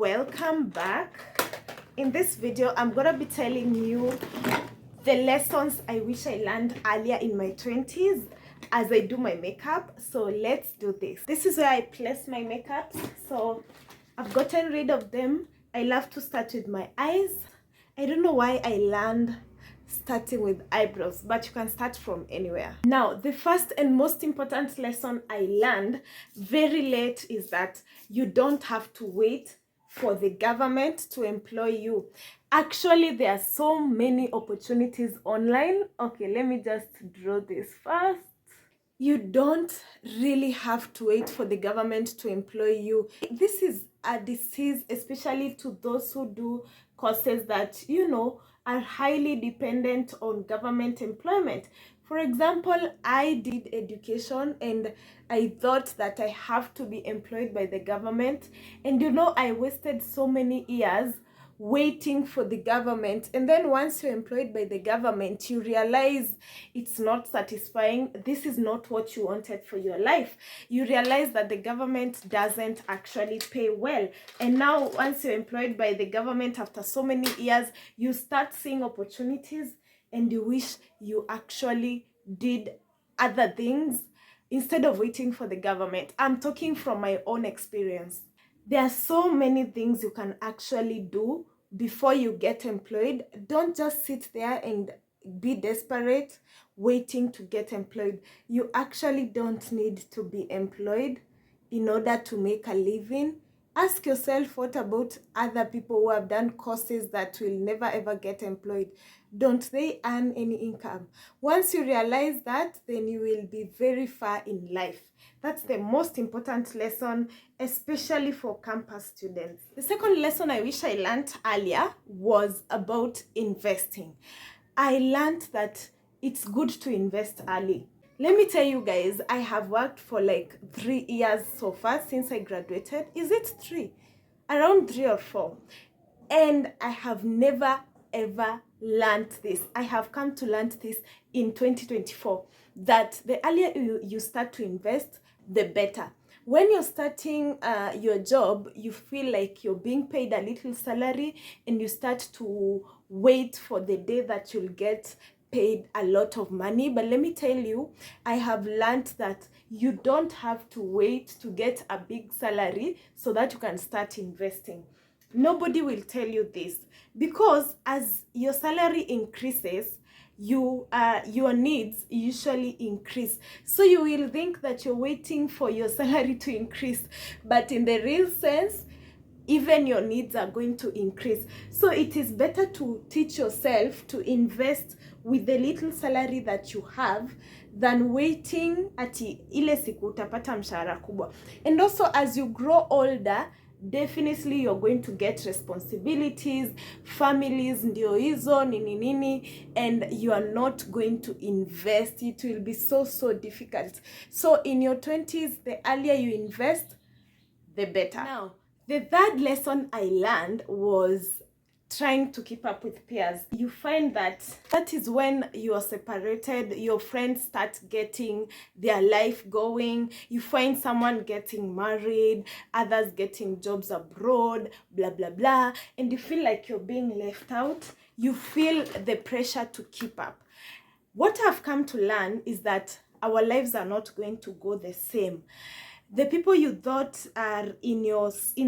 welcome back. In this video I'm gonna be telling you the lessons I wish I learned earlier in my 20s as I do my makeup. So let's do this. This is where I place my makeups. So I've gotten rid of them. I love to start with my eyes. I don't know why I learned starting with eyebrows, but you can start from anywhere. Now, the first and most important lesson I learned very late is that you don't have to wait for the government to employ you. Actually, there are so many opportunities online. Okay, let me just draw this first. You don't really have to wait for the government to employ you. This is a disease, especially to those who do courses that, are highly dependent on government employment. For example, I did education and I thought that I have to be employed by the government. And I wasted so many years waiting for the government, and then once you're employed by the government, you realize it's not satisfying. This is not what you wanted for your life. You realize that the government doesn't actually pay well, and now once you're employed by the government after so many years, you start seeing opportunities and you wish you actually did other things instead of waiting for the government. I'm talking from my own experience. There are so many things you can actually do before you get employed. Don't just sit there and be desperate waiting to get employed. You actually don't need to be employed in order to make a living. Ask yourself, what about other people who have done courses that will never ever get employed? Don't they earn any income? Once you realize that, then you will be very far in life. That's the most important lesson, especially for campus students. The second lesson I wish I learned earlier was about investing. I learned that it's good to invest early. Let me tell you guys, I have worked for like 3 years so far since I graduated. Is it 3? Around 3 or 4. And I have never ever learned this. I have come to learn this in 2024, that the earlier you start to invest, the better. When you're starting your job, you feel like you're being paid a little salary and you start to wait for the day that you'll get paid a lot of money. But let me tell you, I have learned that you don't have to wait to get a big salary so that you can start investing. Nobody will tell you this, because as your salary increases, your needs usually increase. So you will think that you're waiting for your salary to increase, but in the real sense, even your needs are going to increase. So it is better to teach yourself to invest with the little salary that you have than waiting ati ile siku utapata mshahara kubwa. And also, as you grow older, definitely you're going to get responsibilities, families ndio hizo nini, and you are not going to invest. It will be so difficult. So in your 20s, the earlier you invest, the better. Now, the third lesson I learned was trying to keep up with peers. You find that is when you are separated, your friends start getting their life going. You find someone getting married, others getting jobs abroad, blah blah blah, and you feel like you're being left out. You feel the pressure to keep up. What I've come to learn is that our lives are not going to go the same. The people you thought are in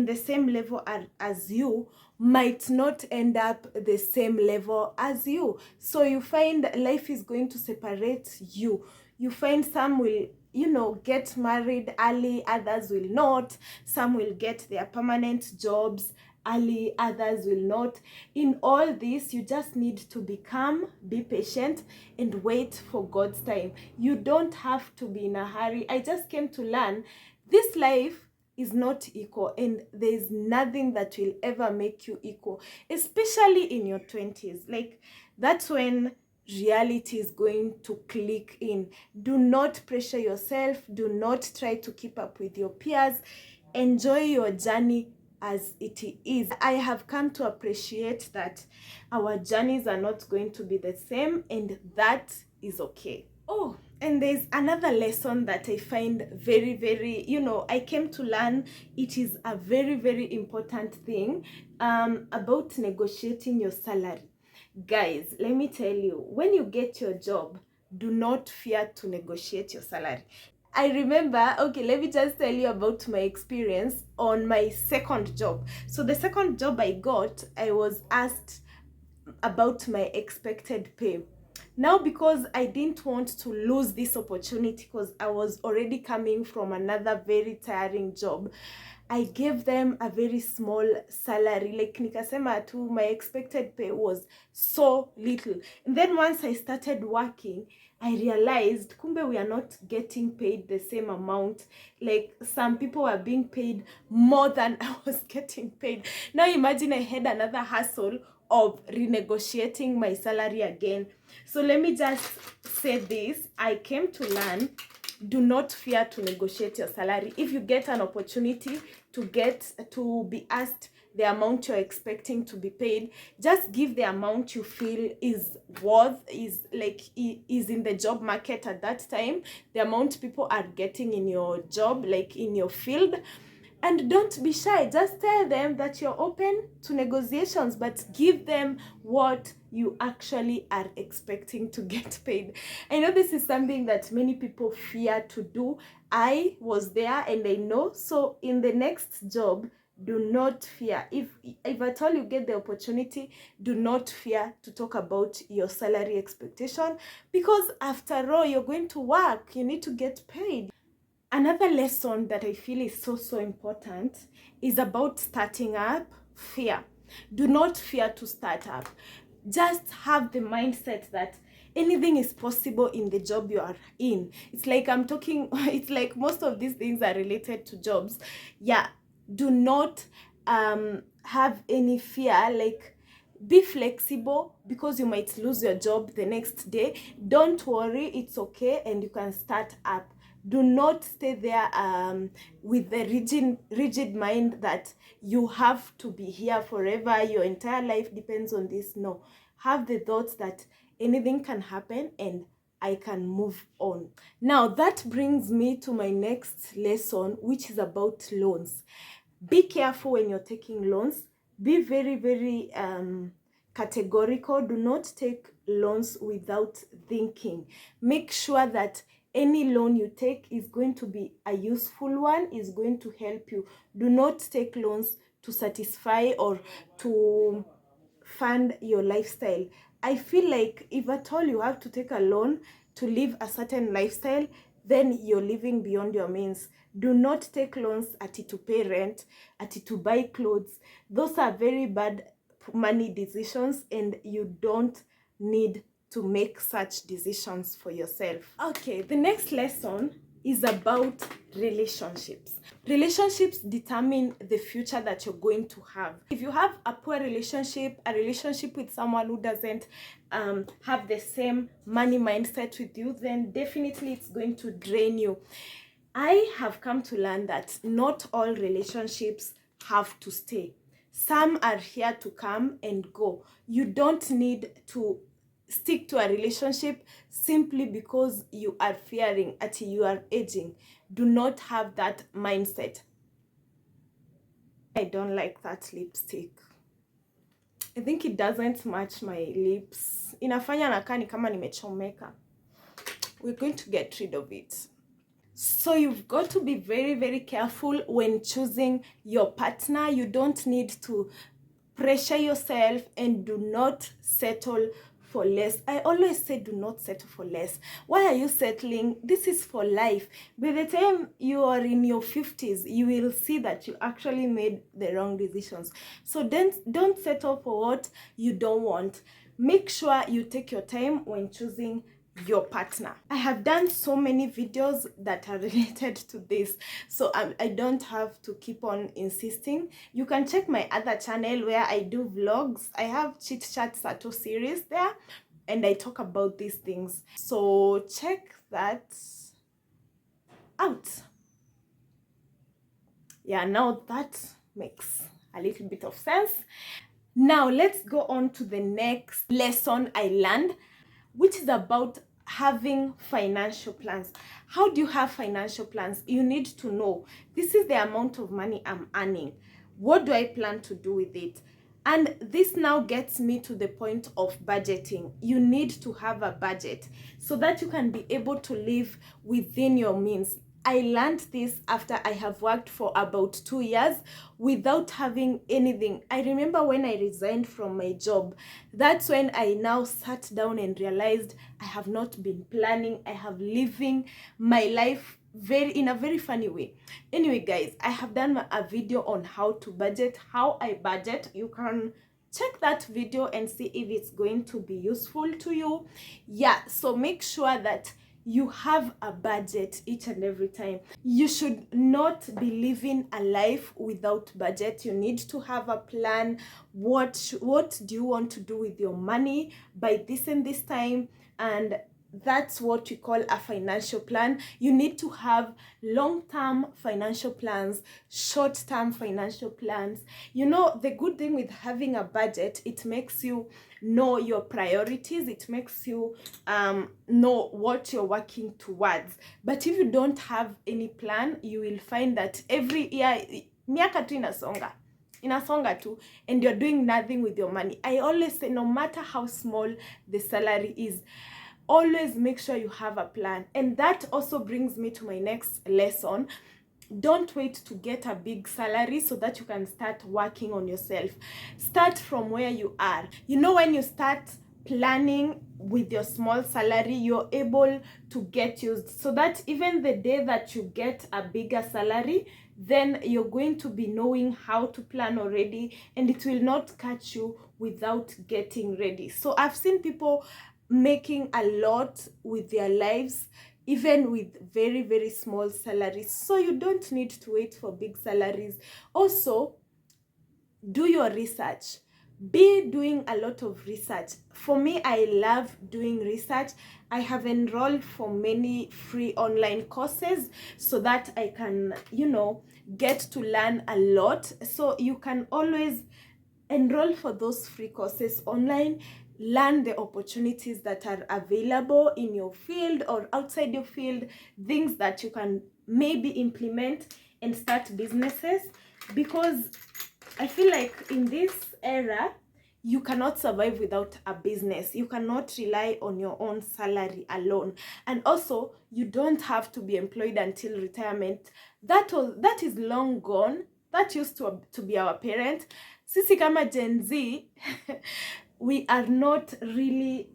the same level as you might not end up the same level as you. So you find life is going to separate you. You find some will, get married early, others will not. Some will get their permanent jobs early, others will not. In all this, you just need to be calm, be patient, and wait for God's time. You don't have to be in a hurry. I just came to learn this life is not equal, and there's nothing that will ever make you equal, especially in your 20s. Like, that's when reality is going to click in. Do not pressure yourself. Do not try to keep up with your peers. Enjoy your journey as it is. I have come to appreciate that our journeys are not going to be the same, and that is okay. Oh, And there's another lesson that I find very, very, I came to learn it is a very, very important thing about negotiating your salary. Guys, let me tell you, when you get your job, do not fear to negotiate your salary. I remember, okay, let me just tell you about my experience on my second job. So the second job I got, I was asked about my expected pay. Now, because I didn't want to lose this opportunity, because I was already coming from another very tiring job, I gave them a very small salary. Like nikasema tu, my expected pay was so little. And then once I started working, I realized kumbe we are not getting paid the same amount. Like some people are being paid more than I was getting paid. Now imagine I had another hustle of renegotiating my salary again. So let me just say this, I came to learn, do not fear to negotiate your salary. If you get an opportunity to be asked the amount you're expecting to be paid, just give the amount you feel is worth, is in the job market at that time, the amount people are getting in your job, like in your field. And don't be shy, just tell them that you're open to negotiations, but give them what you actually are expecting to get paid. I know this is something that many people fear to do. I was there and I know. So in the next job, do not fear. If at all you get the opportunity, do not fear to talk about your salary expectation, because after all, you're going to work, you need to get paid. Another lesson that I feel is so important is about starting up. Fear. Do not fear to start up. Just have the mindset that anything is possible in the job you are in. It's like I'm talking, it's like most of these things are related to jobs. Yeah, do not have any fear. Like, be flexible, because you might lose your job the next day. Don't worry, it's okay, and you can start up. Do not stay there with the rigid mind that you have to be here forever, your entire life depends on this. No, have the thoughts that anything can happen and I can move on. Now that brings me to my next lesson, which is about loans. Be careful when you're taking loans. Be very, very categorical. Do not take loans without thinking. Make sure that any loan you take is going to be a useful one, is going to help you. Do not take loans to satisfy or to fund your lifestyle. I feel like if at all you have to take a loan to live a certain lifestyle, then you're living beyond your means. Do not take loans to pay rent, to buy clothes. Those are very bad money decisions, and you don't need to make such decisions for yourself. Okay, the next lesson is about relationships. Relationships determine the future that you're going to have. If you have a poor relationship, a relationship with someone who doesn't have the same money mindset with you, then definitely it's going to drain you. I have come to learn that not all relationships have to stay. Some are here to come and go. You don't need to stick to a relationship simply because you are fearing until you are aging. Do not have that mindset. I don't like that lipstick. I think it doesn't match my lips. Inafanya nakaa ni kama nimechomeka. We're going to get rid of it. So you've got to be very, very careful when choosing your partner. You don't need to pressure yourself, and do not settle for less. I always say do not settle for less. Why are you settling? This is for life. By the time you are in your 50s, you will see that you actually made the wrong decisions. So don't settle for what you don't want. Make sure you take your time when choosing your partner. I have done so many videos that are related to this, so I don't have to keep on insisting. You can check my other channel where I do vlogs. I have Chit Chat Sato series there, and I talk about these things, so check that out. Yeah, now that makes a little bit of sense. Now let's go on to the next lesson I learned, which is about having financial plans. How do you have financial plans? You need to know, this is the amount of money I'm earning. What do I plan to do with it? And this now gets me to the point of budgeting. You need to have a budget so that you can be able to live within your means. I learned this after I have worked for about 2 years without having anything. I remember when I resigned from my job, that's when I now sat down and realized I have not been planning. I have living my life in a very funny way. Anyway, guys, I have done a video on how to budget, how I budget. You can check that video and see if it's going to be useful to you. Yeah, so make sure that you have a budget each and every time. You should not be living a life without budget. You need to have a plan. What do you want to do with your money by this and this time? And that's what we call a financial plan. You need to have long-term financial plans, short-term financial plans. You know, the good thing with having a budget, it makes you know your priorities. It makes you know what you're working towards. But if you don't have any plan, you will find that every year, miaka tu inasonga tu, and you're doing nothing with your money. I always say, no matter how small the salary is, always make sure you have a plan. And that also brings me to my next lesson. Don't wait to get a big salary so that you can start working on yourself. Start from where you are. You know, when you start planning with your small salary, you're able to get used, so that even the day that you get a bigger salary, then you're going to be knowing how to plan already, and it will not catch you without getting ready. So I've seen people making a lot with their lives, even with very, very small salaries. So you don't need to wait for big salaries. Also, do your research. Be doing a lot of research. For me, I love doing research. I have enrolled for many free online courses so that I can, you know, get to learn a lot. So you can always enroll for those free courses online. Learn the opportunities that are available in your field or outside your field, things that you can maybe implement and start businesses. Because I feel like in this era, you cannot survive without a business. You cannot rely on your own salary alone. And also, you don't have to be employed until retirement. That is long gone. That used to be our parent. Sisi kama Gen Z, we are not really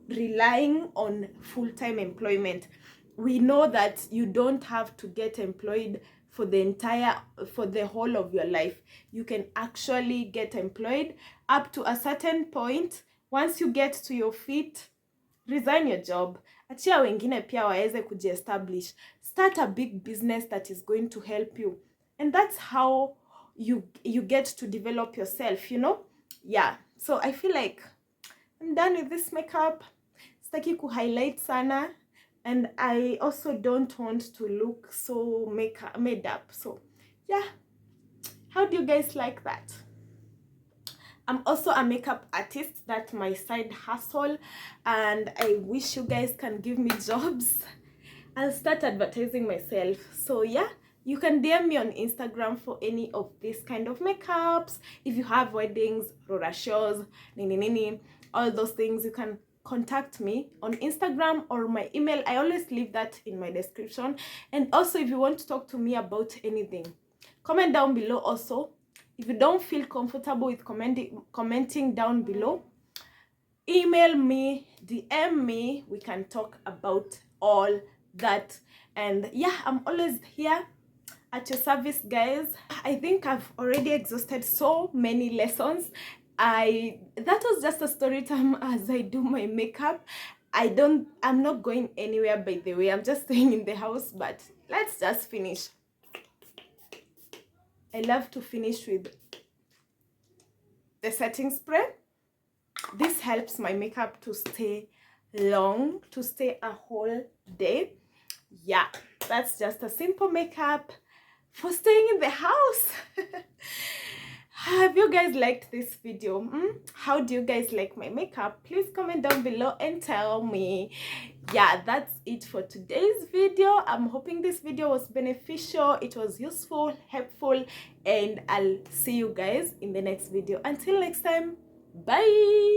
relying on full-time employment. We know that you don't have to get employed for the whole of your life. You can actually get employed up to a certain point. Once you get to your feet, resign your job. Achia wengine pia waeze kujiestablish. Start a big business that is going to help you. And that's how you get to develop yourself, you know? Yeah. So I feel like I'm done with this makeup. Sitaki ku highlight sana. And I also don't want to look so made up. So yeah, how do you guys like that? I'm also a makeup artist. That's my side hustle, and I wish you guys can give me jobs. I'll start advertising myself. So yeah, you can DM me on Instagram for any of this kind of makeups. If you have weddings, rora shows, all those things, you can contact me on Instagram or my email. I always leave that in my description. And also, if you want to talk to me about anything, comment down below also. If you don't feel comfortable with commenting down below, email me, DM me. We can talk about all that. And yeah, I'm always here at your service, guys. I think I've already exhausted so many lessons. That was just a story time as I do my makeup. I'm not going anywhere, by the way. I'm just staying in the house, but let's just finish. I love to finish with the setting spray. This helps my makeup to stay long, to stay a whole day. Yeah, that's just a simple makeup for staying in the house. Have you guys liked this video? How do you guys like my makeup? Please comment down below and tell me. yeah, that's it for today's video. I'm hoping this video was beneficial, it was useful, helpful, and I'll see you guys in the next video. Until next time, bye.